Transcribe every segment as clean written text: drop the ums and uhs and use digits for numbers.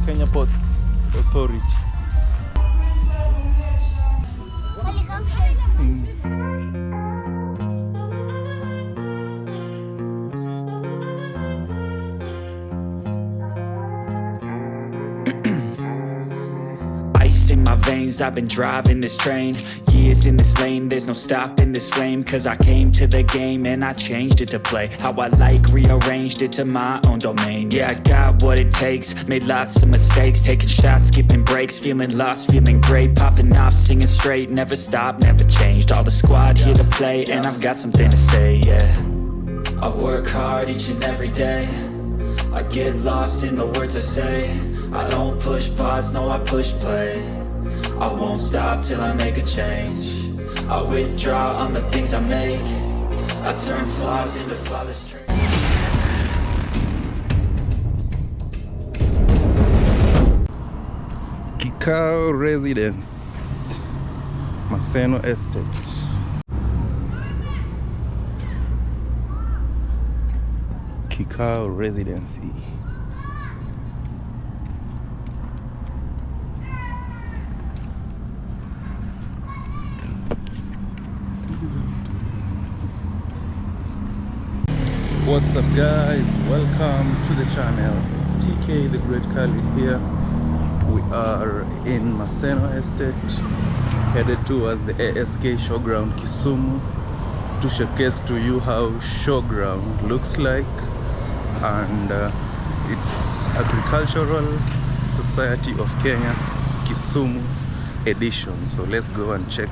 Kenya Ports Authority. Ice in my veins, I've been driving this train. Years in this lane, there's no stopping this flame. Cause I came to the game and I changed it to play how I like, rearranged it to my own domain. Yeah, I got what it takes, made lots of mistakes, taking shots, skipping breaks, feeling lost, feeling great, popping off, singing straight, never stopped, never changed. All the squad here to play and I've got something to say, yeah. I work hard each and every day, I get lost in the words I say. I don't push pause, no I push play. I won't stop till I make a change. I withdraw on the things I make. I turn flaws into flawless traits. Kikau Residence, Maseno Estate. Kikau Residency. What's up guys, welcome to the channel. TK the Great Khalid here. We are in Maseno Estate, headed towards the ASK showground Kisumu to showcase to you how showground looks like, and it's Agricultural Society of Kenya Kisumu edition. So let's go and check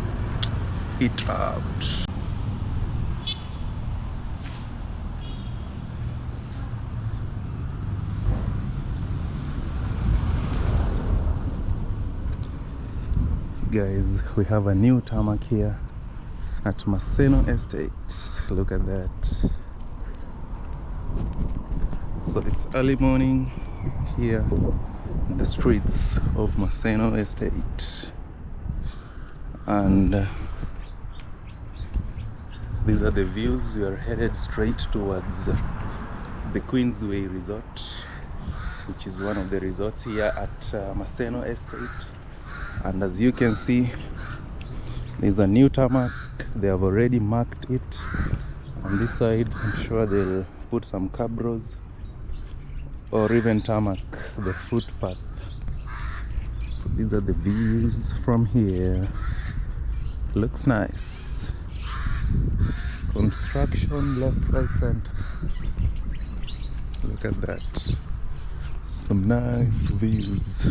it out. Guys, we have a new tarmac here at Maseno Estate. Look at that. So it's early morning here in the streets of Maseno Estate, and these are the views. We are headed straight towards the Queensway Resort, which is one of the resorts here at Maseno Estate. And as you can see, there's a new tarmac. They have already marked it. On this side, I'm sure they'll put some cabros or even tarmac the footpath. So these are the views from here. Looks nice. Construction left, right, center. Look at that. Some nice views.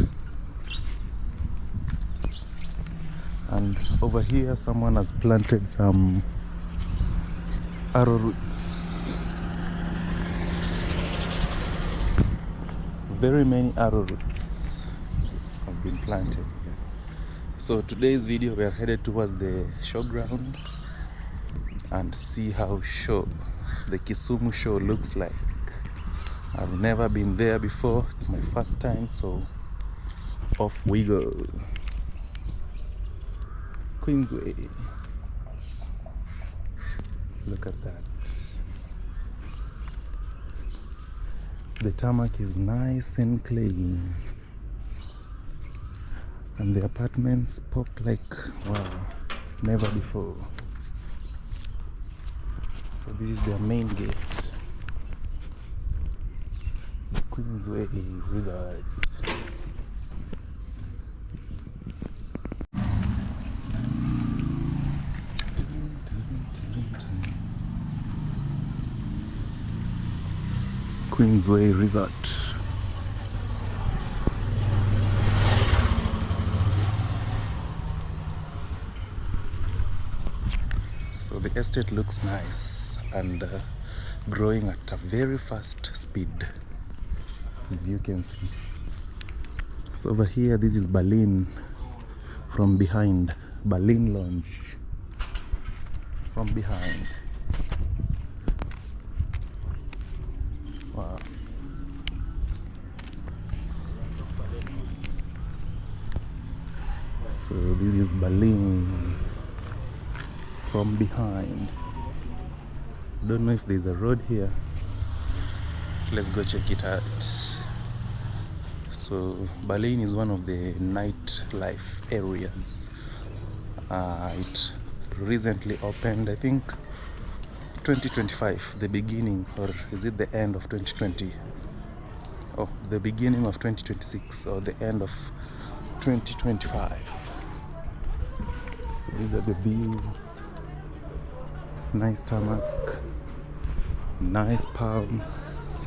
And over here someone has planted some arrowroots. Very many arrowroots have been planted here. So today's video, we are headed towards the showground and see how the Kisumu show looks like. I've never been there before, it's my first time, so off we go. Queensway. Look at that. The tarmac is nice and clean, and the apartments pop like wow, never before. So this is their main gate, the Queensway Resort. Queensway Resort. So the estate looks nice and growing at a very fast speed, as you can see. So over here, this is Berlin from behind, Berlin Lounge from behind. Wow. So this is Berlin from behind. Don't know if there's a road here. Let's go check it out. So Berlin is one of the nightlife areas. It recently opened, I think 2025, the beginning, or is it the end of 2020? Oh, the beginning of 2026 or the end of 2025. So these are the views. Nice tarmac, nice palms,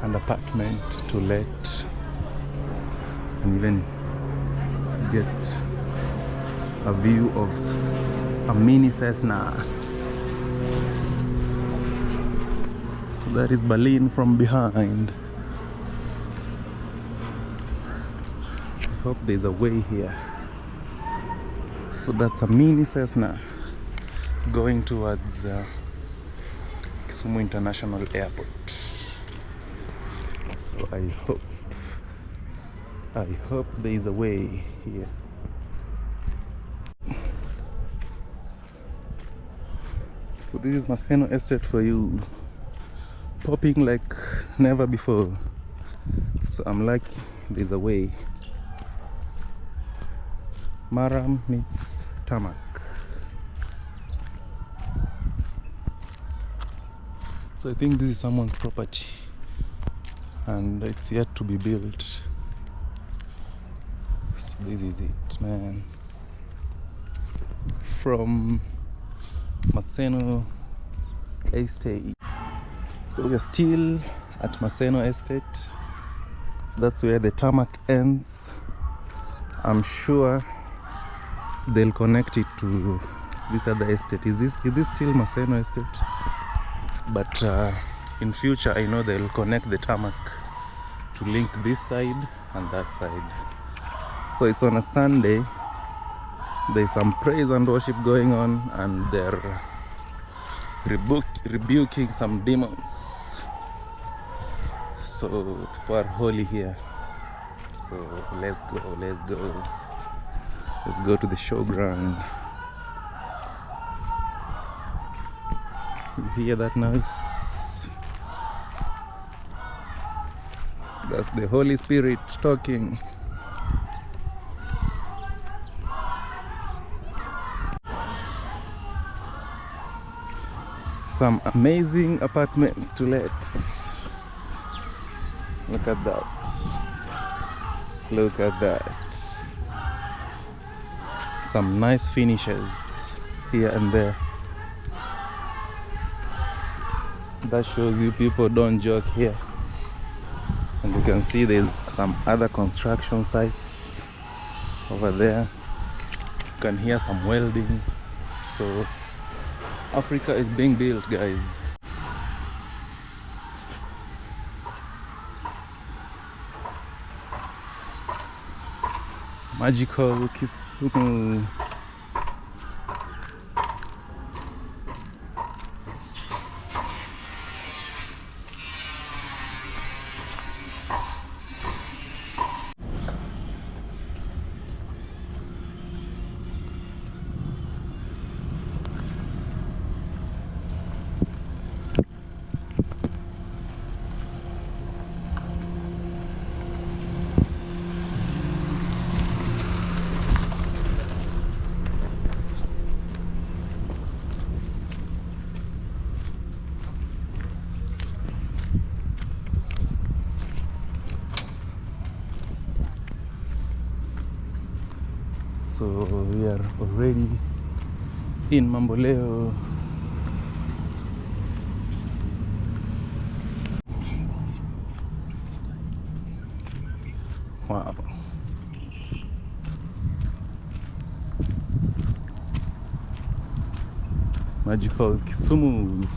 an apartment to let, and even get a view of a mini Cessna. So that is Berlin from behind. I hope there's a way here. So that's a mini Cessna going towards Kisumu International Airport. So I hope there is a way here. So this is Maseno Estate for you, popping like never before. So I'm lucky there's a way. Maram meets tarmac. So I think this is someone's property and it's yet to be built. So this is it, man. From Maseno Estate. So we are still at Maseno Estate. That's where the tarmac ends. I'm sure they'll connect it to this other estate. Is this still Maseno Estate? But in future I know they'll connect the tarmac to link this side and that side. So it's on a Sunday. There's some praise and worship going on, and they're rebuking some demons. So people are holy here. So let's go to the showground. You hear that noise? That's the Holy Spirit talking. Some amazing apartments to let. Look at that. Look at that. Some nice finishes here and there. That shows you people don't joke here. And you can see there's some other construction sites over there. You can hear some welding. So Africa is being built, guys. Magical Kisumu. So we are already in Mamboleo. Wow. Magical Kisumu.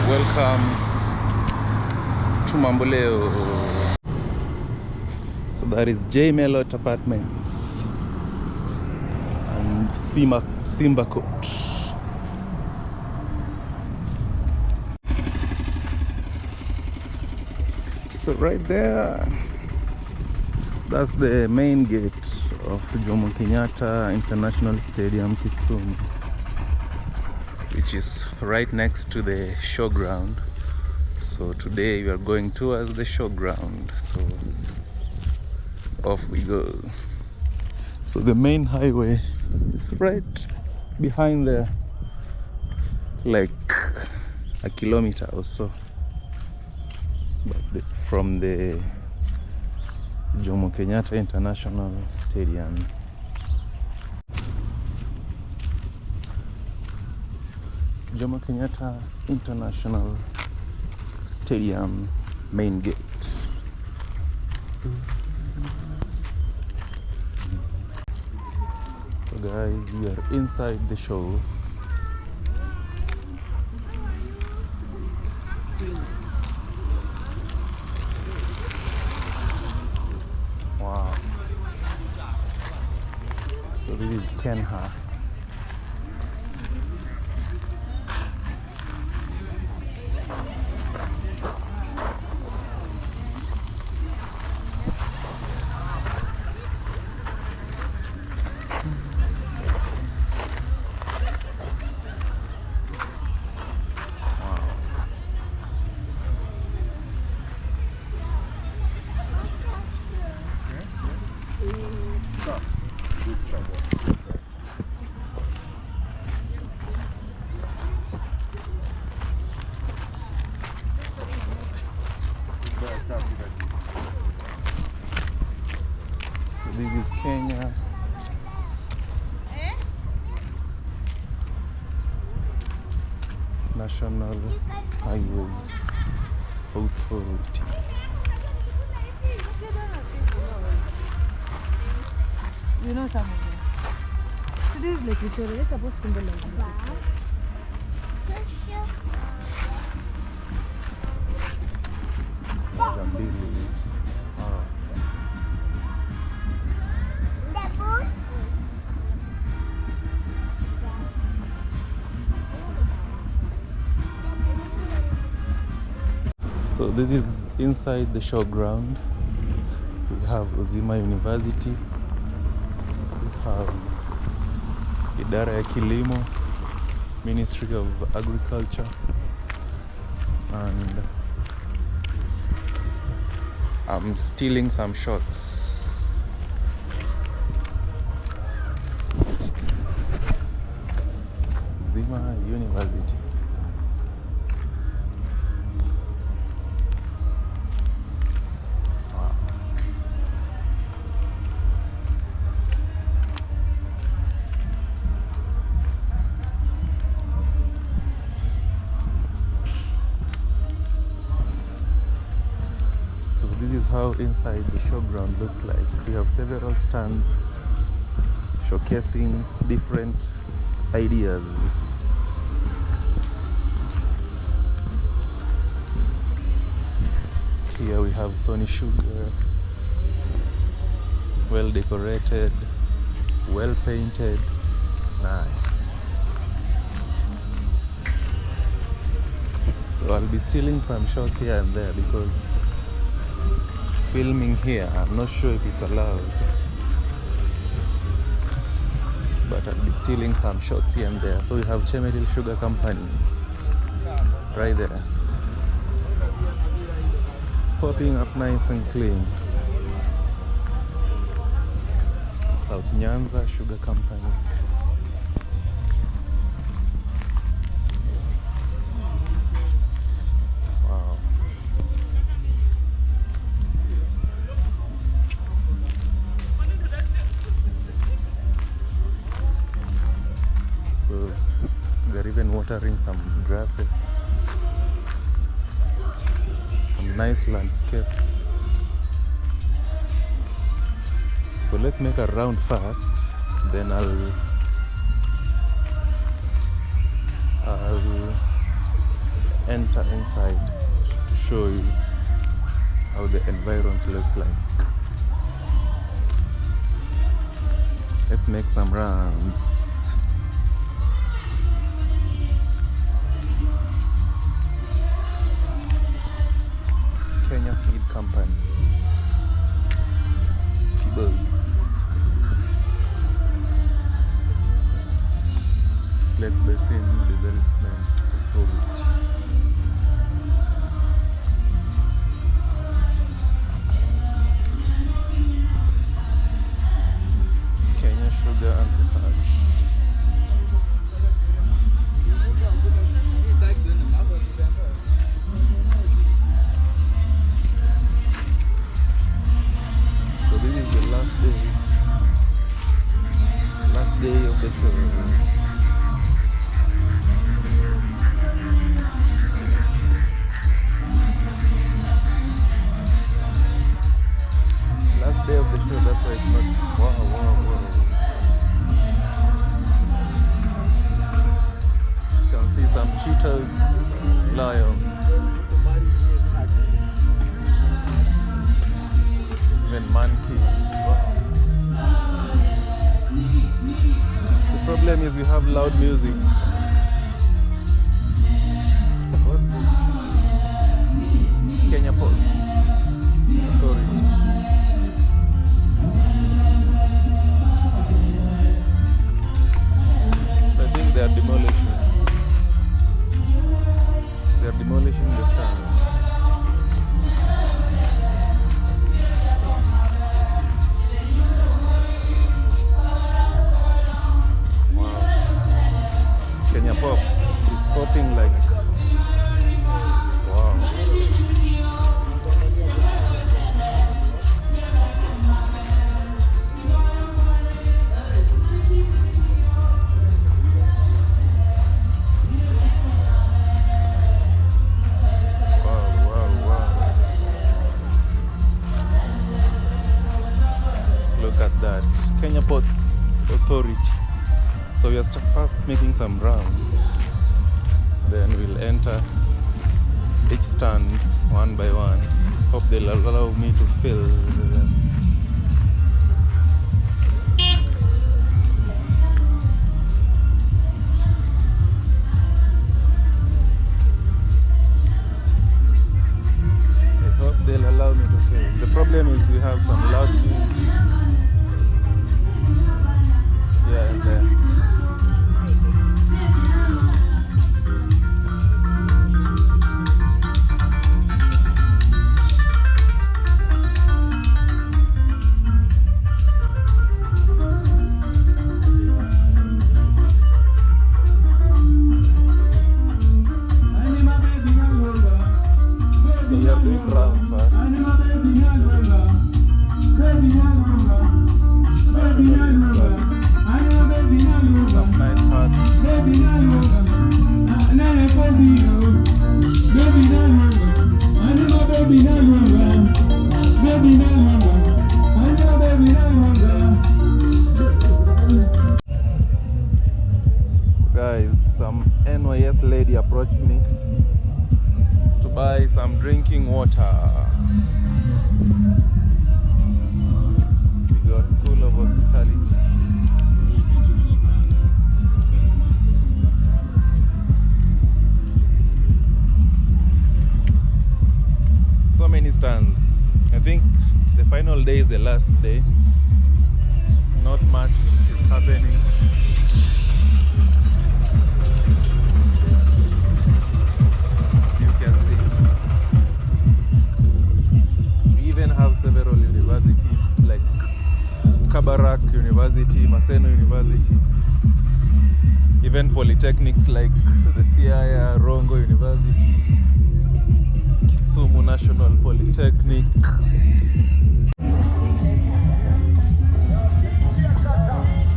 Welcome to Mamboleo. So that is J Melot Apartments and Simba Court. So right there, that's the main gate of Jomo Kenyatta International Stadium, Kisumu, which is right next to the showground. So today we are going towards the showground. So off we go. So the main highway is right behind there, like a kilometer or so. But from the Jomo Kenyatta International Stadium. Jomo Kenyatta International Stadium main gate. So guys, we are inside the show. Wow. So this is Kenya. So this is Kenya. National Highways Authority. You know some of them. So this is like Victoria. It's supposed to be like that. Zambili. So this is inside the showground. We have Uzima University. We have Idara ya Kilimo, Ministry of Agriculture, and I'm stealing some shots. Uzima University. This is how inside the showground looks like. We have several stands showcasing different ideas. Here we have Sony Sugar, well decorated, well painted, nice. So I'll be stealing some shots here and there because filming here, I'm not sure if it's allowed, but I'll be stealing some shots here and there. So we have Chemetil Sugar Company right there, popping up nice and clean. South Nyanza Sugar Company. They're even watering some grasses, some nice landscapes. So let's make a round first, then I'll enter inside to show you how the environment looks like. Let's make some rounds. Kenya Seed Company. Kibos. Lake Basin Development Authority. Kenya Sugar and Research. So this is the last day of the show. Last day of the show, that's why it's not. Wow. You can see some cheetahs, lions, even monkeys. Wow. The problem is we have loud music. What's this? Kenya Ports Authority. So I think they are demolishing. They are demolishing the stands. Kenya Pop is popping like wow. Wow. Look at that. Kenya Ports Authority. So we are first making some rounds, then we'll enter each stand one by one. Hope they'll allow me to fill them. I hope they'll allow me to fill. The problem is we have some loud music here and there. So we are doing rounds first. Some nice parts. Guys, some NYS lady approached me to buy some drinking water. We got School of Hospitality. So many stands. I think the final day is the last day. Not much is happening. As you can see, we even have several universities like Kabarak University, Maseno University, even polytechnics like the CIA Rongo University, Kisumu National Polytechnic.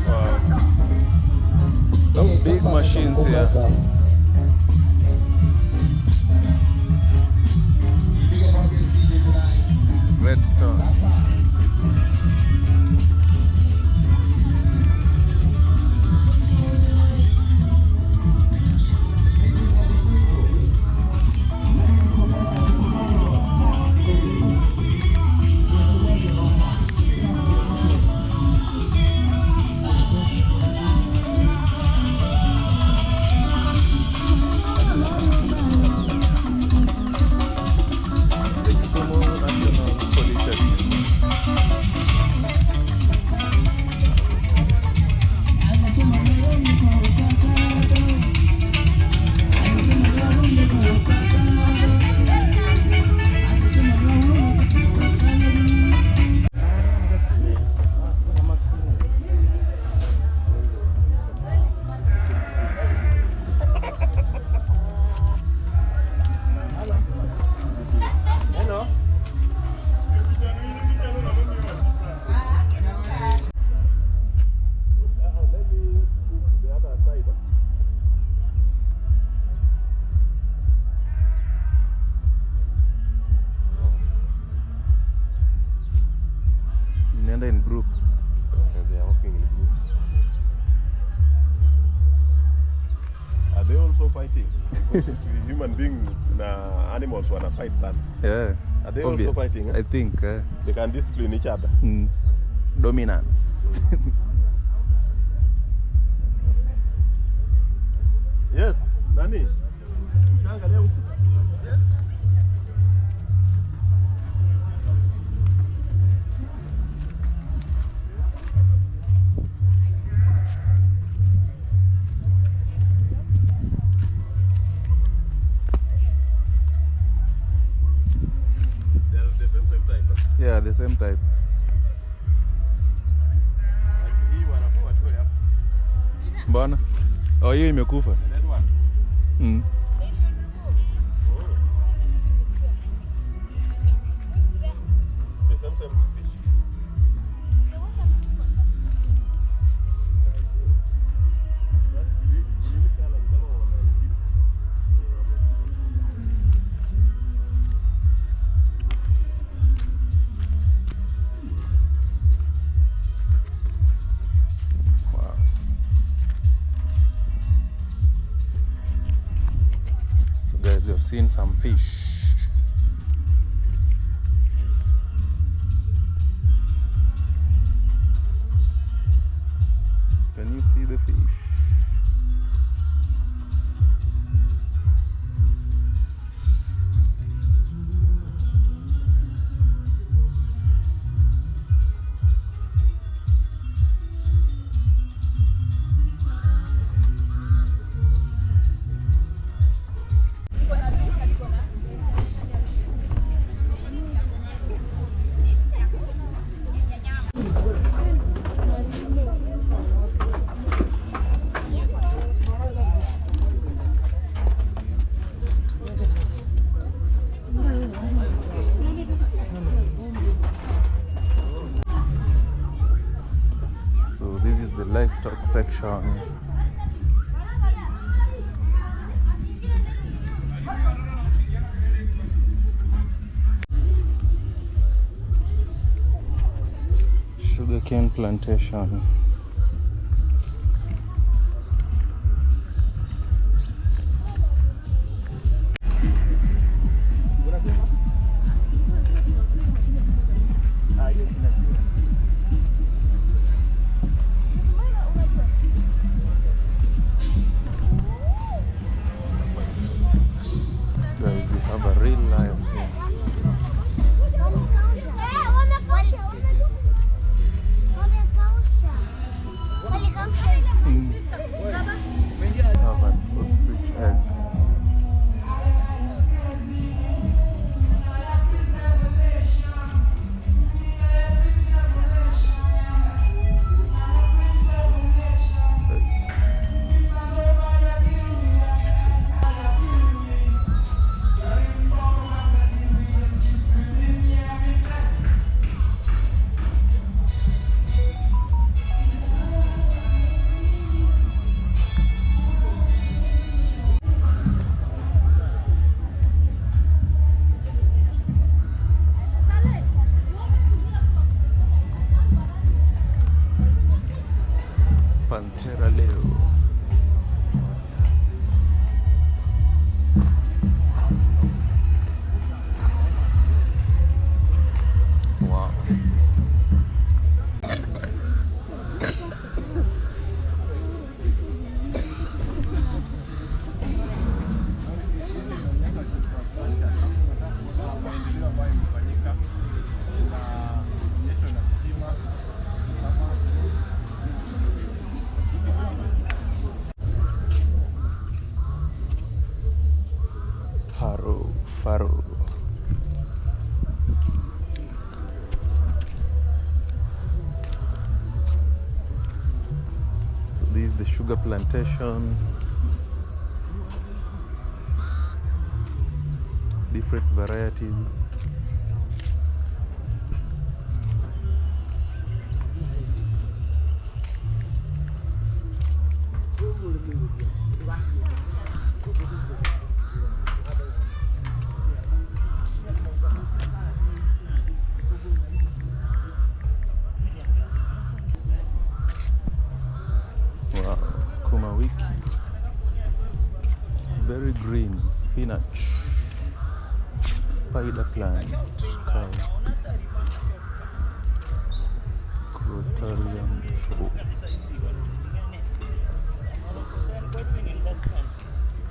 Wow. Some big machines here. Redstone. fighting. Because human beings na animals wanna fight sana. Yeah. Are they Obvious. also fighting? I think They can discipline each other. dominance. Yes, Nani. Ukiangalia huku. They're the same type. Yeah, the same type. Like hii wanakuwa tu hapa. Mbona? Oh, hiyo imekufa. That one. Mm. The same fish. Wow. So guys, you've seen some fish. Can you see the fish? So this is the livestock section. Sugarcane plantation. Guys, you have a real lion here. Have an ostrich egg. Pantera Leo. Wow. Faro. So this is the sugar plantation. Different varieties. Wow, sukuma wiki. green, spinach, spider plant, cowpeas, crotarium,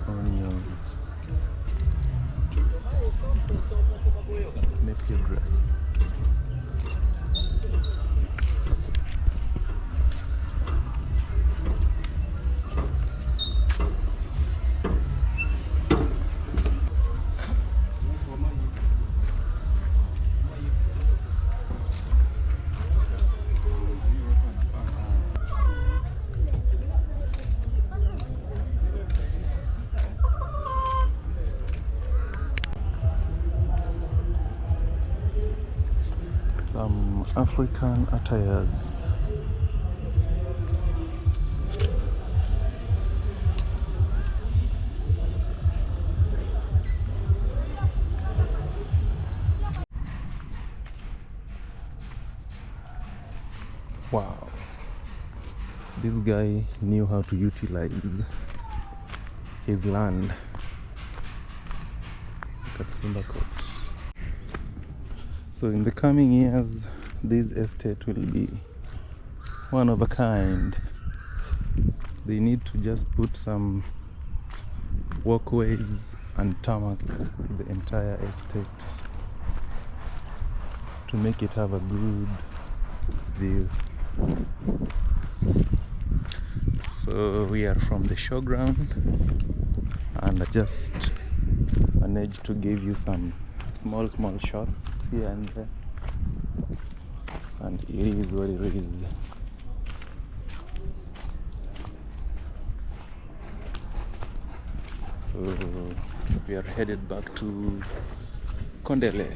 onions, napier grass. Some African attires. Wow, this guy knew how to utilize his land. Look at Simba Court. So in the coming years, this estate will be one of a kind. They need to just put some walkways and tarmac the entire estate to make it have a good view. So we are from the showground, and I just managed to give you some small shots here and there, and it is what it is. So we are headed back to Kondele.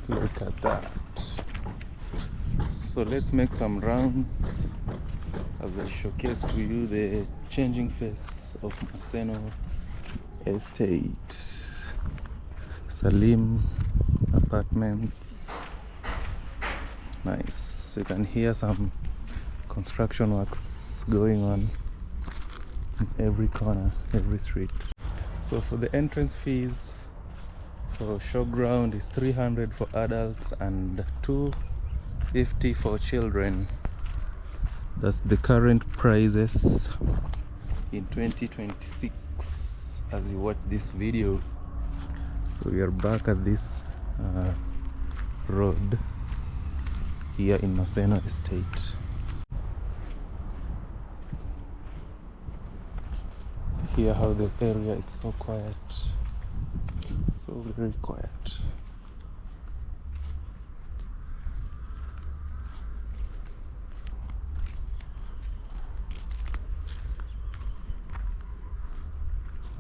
Look at that. So let's make some rounds as I showcase to you the changing face of Maseno Estate. Salim apartment. Nice. You can hear some construction works going on in every corner, every street. So for the entrance fees for showground is 300 for adults and 250 for children. That's the current prices in 2026 as you watch this video. So we are back at this road here in Maseno Estate. Hear how the area is so quiet, so very quiet.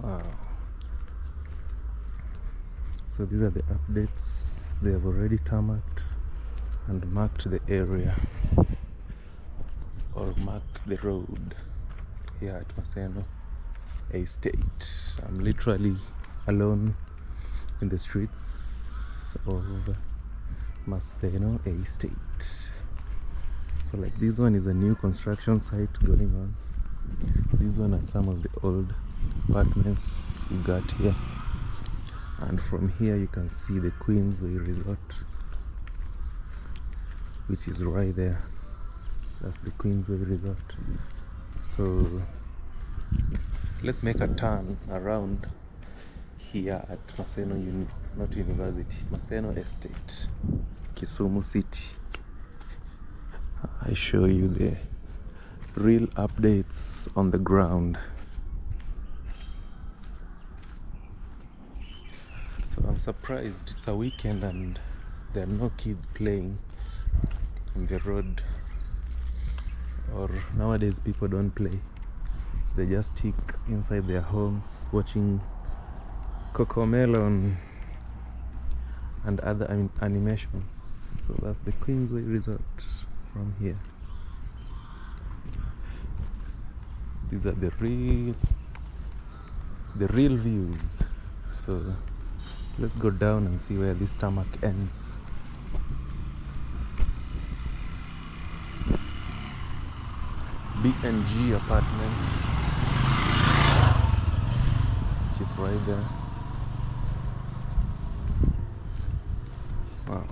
Wow. So these are the updates. They have already tarmacked and marked the area, or marked the road here at Maseno Estate. I'm literally alone in the streets of Maseno Estate. So like this one is a new construction site going on. These one are some of the old apartments we got here, and from here you can see the Queensway Resort, which is right there. That's the Queensway Resort. So let's make a turn around here at Maseno not University, Maseno Estate, Kisumu City. I show you the real updates on the ground. So I'm surprised it's a weekend and there are no kids playing on the road, or nowadays people don't play. They just stick inside their homes watching Cocomelon and other animations. So that's the Queensway Resort from here. These are the real views. So let's go down and see where this tarmac ends. B&G apartments, which is right there. Wow.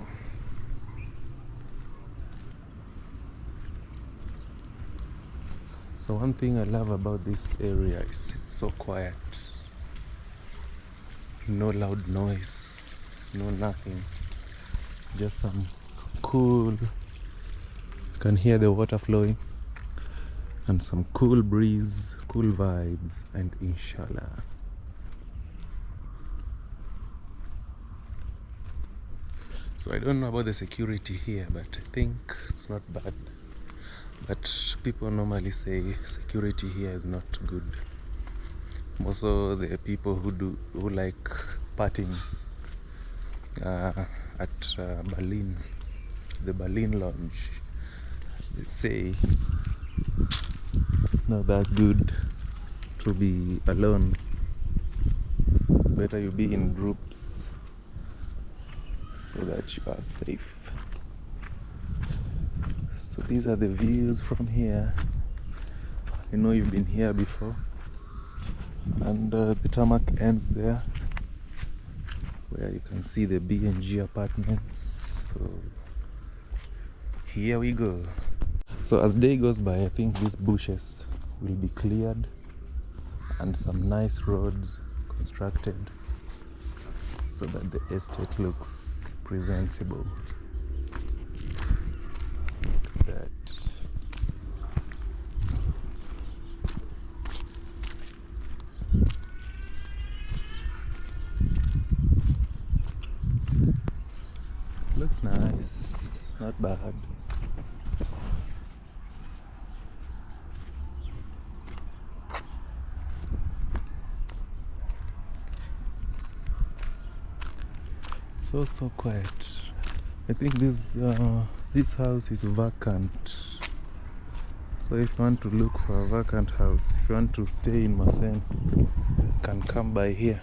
So one thing I love about this area is it's so quiet. No loud noise, no nothing. Just some cool, you can hear the water flowing, and some cool breeze, cool vibes, and inshallah. So I don't know about the security here, but I think it's not bad. But people normally say security here is not good. Most of the people who like partying at Berlin, the Berlin Lounge, they say it's not that good to be alone. It's better you be in groups so that you are safe. So these are the views from here. I know you've been here before, and the tarmac ends there, where you can see the B&G apartments. So here we go. So as day goes by, I think these bushes will be cleared and some nice roads constructed so that the estate looks presentable. Look at that. Looks nice, not bad. So quiet. I think this house is vacant. So if you want to look for a vacant house, if you want to stay in Maseno, you can come by here,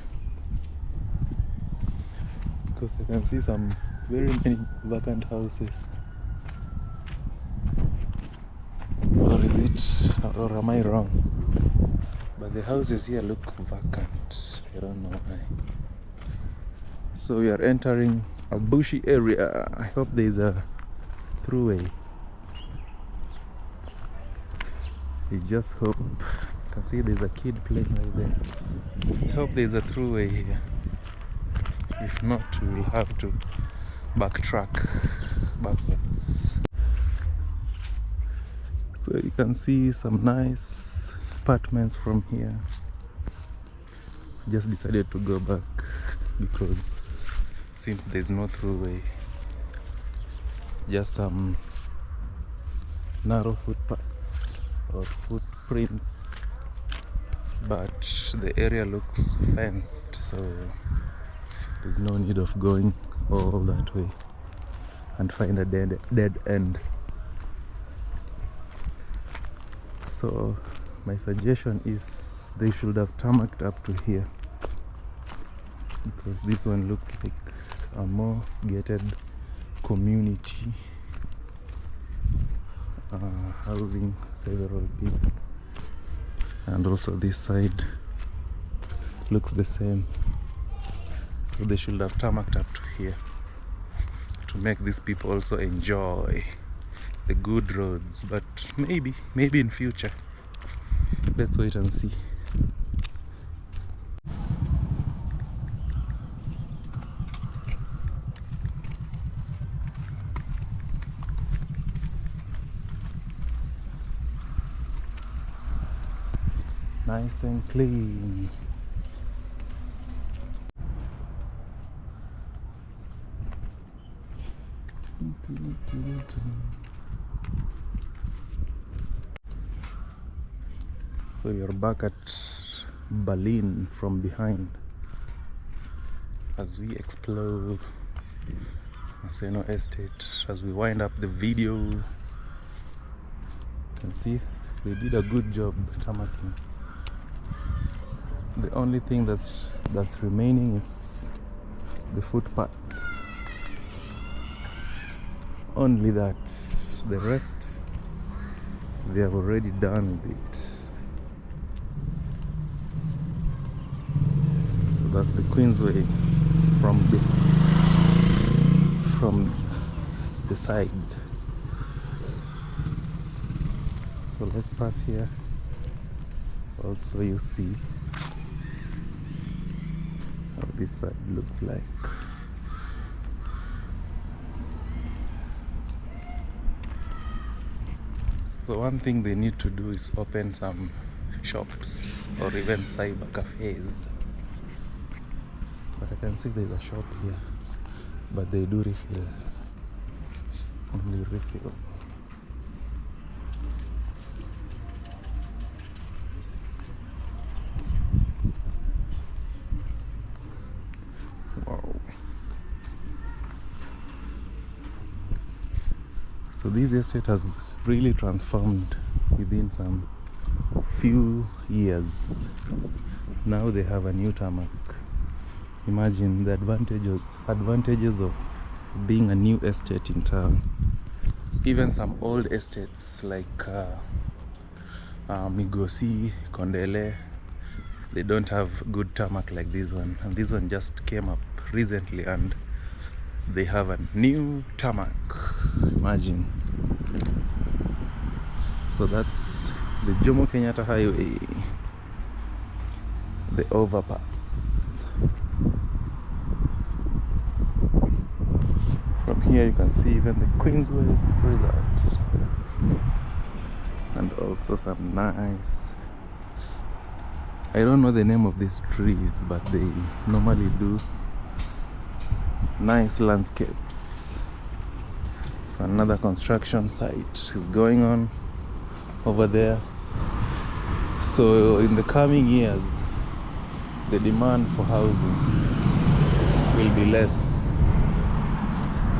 because I can see some very many vacant houses. Or is it, or am I wrong? But the houses here look vacant. I don't know why. So we are entering a bushy area. I hope there's a throughway. I just hope. You can see there's a kid playing right there. I hope there's a throughway here. If not, we'll have to backtrack backwards. So you can see some nice apartments from here. Just decided to go back because seems there's no throughway, just some narrow footpaths or footprints, but the area looks fenced, so there's no need of going all that way and find a dead end. So my suggestion is they should have tarmacked up to here, because this one looks like a more gated community, housing several people. And also this side looks the same, so they should have tarmacked up to here to make these people also enjoy the good roads. But maybe in future, let's wait and see. Nice and clean. So you're back at Berlin from behind as we explore Maseno Estate. As we wind up the video, you can see they did a good job tarmacking. The only thing that's remaining is the footpaths. Only that. The rest they have already done with it. So that's the Queensway from the side. So let's pass here. Also, you see how this side looks like. So one thing they need to do is open some shops or even cyber cafes. But I can see there's a shop here, but they do refill, only refill. Wow. So this estate has really transformed within some few years. Now they have a new tarmac. Imagine the advantages of being a new estate in town. Even some old estates like Migosi, Kondele, they don't have good tarmac like this one, and this one just came up recently and they have a new tarmac. Imagine. So that's the Jomo Kenyatta Highway, the overpass. From here you can see even the Queensway Resort, and also some nice, I don't know the name of these trees, but they normally do nice landscapes. So another construction site is going on over there. So in the coming years, the demand for housing will be less.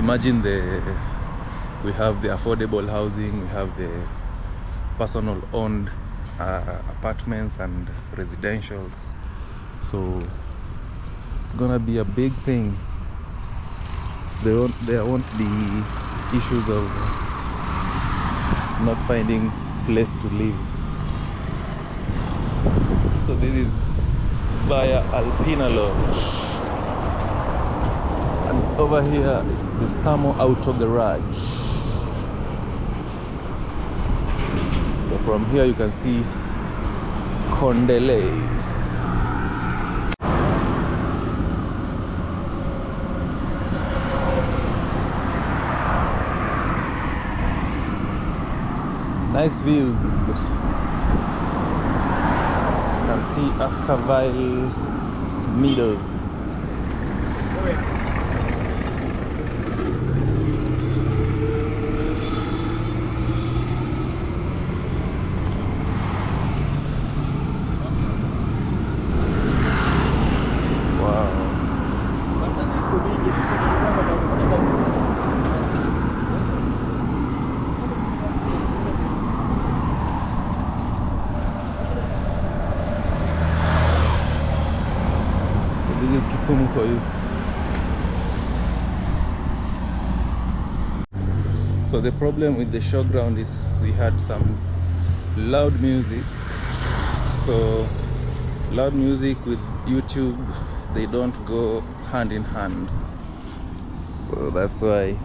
Imagine we have the affordable housing, we have the personal owned apartments and residentials. So it's gonna be a big thing. There won't be issues of not finding place to live. So this is via Alpina Lodge, and over here is the Samo Auto Garage. So from here you can see Kondele. Nice views. You can see Ascavile Meadows. This is Kisumu for you. So the problem with the showground is we had some loud music. So loud music with YouTube, they don't go hand in hand. So that's why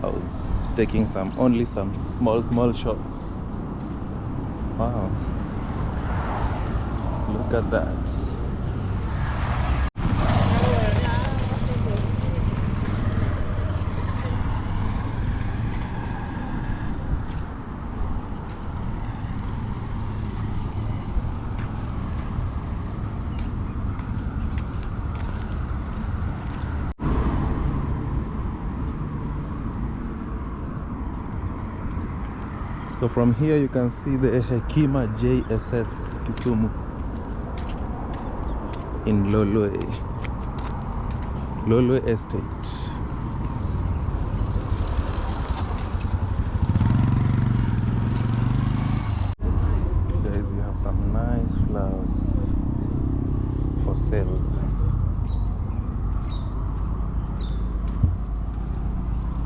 I was taking only some small shots. Wow. Look at that. So from here you can see the Hekima JSS Kisumu in Lolwe Estate. Guys, you have some nice flowers for sale.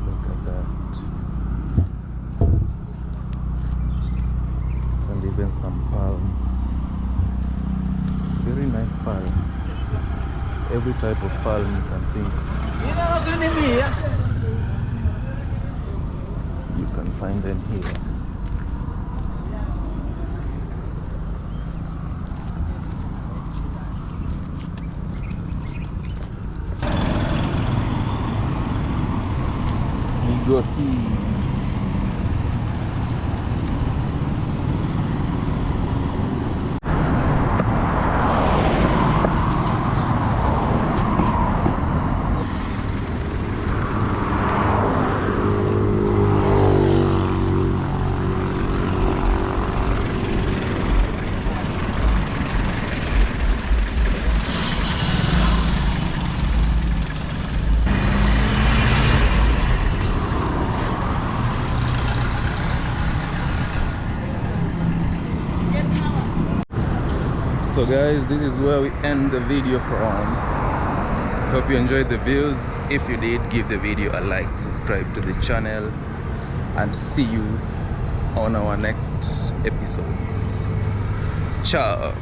Look at that. even some palms. Very nice palms. Every type of palm you can think. You can find them here. We go see. So guys, this is where we end the video from. Hope you enjoyed the views. If you did, give the video a like, subscribe to the channel, and see you on our next episodes. Ciao.